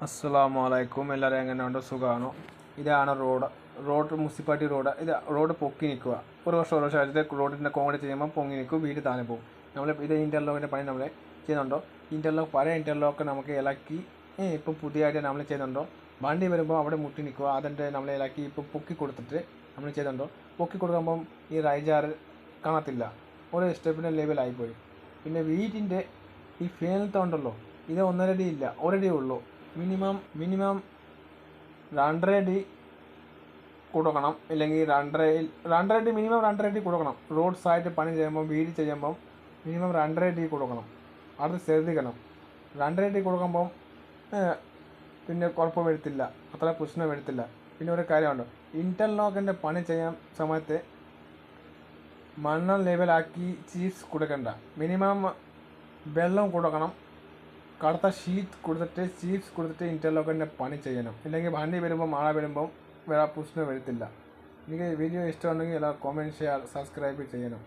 അസ്സലാമലൈക്കും. എല്ലാവരും എങ്ങനെയുണ്ട്? സുഖമാണോ? ഇതാണ് റോഡ് മുനിസിപ്പാലിറ്റി റോഡ്. ഇത് റോഡ് പൊക്കി നിൽക്കുക. ഒരു വർഷമായിട്ട് റോഡിൻ്റെ കോൺക്രീറ്റ് ചെയ്യുമ്പോൾ പൊങ്ങി നിൽക്കും, വീട് താനെ പോകും. നമ്മൾ ഇത് ഇൻ്റർലോക്കിൻ്റെ പണി നമ്മൾ ചെയ്യുന്നുണ്ടോ? പഴയ ഇൻ്റർലോക്ക് നമുക്ക് ഇളക്കി ഇപ്പം പുതിയതായിട്ട് നമ്മൾ ചെയ്യുന്നുണ്ടോ? വണ്ടി വരുമ്പോൾ അവിടെ മുട്ടി നിൽക്കുക. അതിൻ്റെ നമ്മൾ ഇളക്കി ഇപ്പം പൊക്കി കൊടുത്തിട്ട് നമ്മൾ ചെയ്യുന്നുണ്ടോ? പൊക്കി കൊടുക്കുമ്പം ഈ റൈജാറ് കാണത്തില്ല, ഒരു സ്റ്റെപ്പിൻ്റെ ലെവലായിപ്പോയി. പിന്നെ വീടിൻ്റെ ഈ ഫേനത്തെ ഉണ്ടല്ലോ, ഇത് 1.5 അടി ഇല്ല, 1 അടി ഉള്ളൂ. മിനിമം 2.5 അടി കൊടുക്കണം. ഇല്ലെങ്കിൽ 2.5 അടി മിനിമം 2.5 അടി കൊടുക്കണം. റോഡ് സൈഡ് പണി ചെയ്യുമ്പോൾ, വീട് ചെയ്യുമ്പം മിനിമം 2.5 അടി കൊടുക്കണം. അത് ശ്രദ്ധിക്കണം. 2.5 അടി കൊടുക്കുമ്പം പിന്നെ കുഴപ്പം വരത്തില്ല, അത്ര പ്രശ്നം വരത്തില്ല. പിന്നെ ഒരു കാര്യമുണ്ട്, ഇൻ്റർലോക്കിൻ്റെ പണി ചെയ്യാൻ സമയത്ത് മണ്ണ് ലെവലാക്കി ചീപ്സ് കൊടുക്കണ്ട. മിനിമം വെള്ളം കൊടുക്കണം. കറുത്ത ചീപ്സ് കൊടുത്തിട്ട് ഇൻ്റർലോക്കിൻ്റെ പണി ചെയ്യണം. ഇല്ലെങ്കിൽ വണ്ടി വരുമ്പോൾ മഴ വരുമ്പം വേറെ പ്രശ്നം വരത്തില്ല. എനിക്ക് വീഡിയോ ഇഷ്ടമുണ്ടെങ്കിൽ എല്ലാവരും കമൻറ്റ് ചെയ്യുക, സബ്സ്ക്രൈബ് ചെയ്യണം.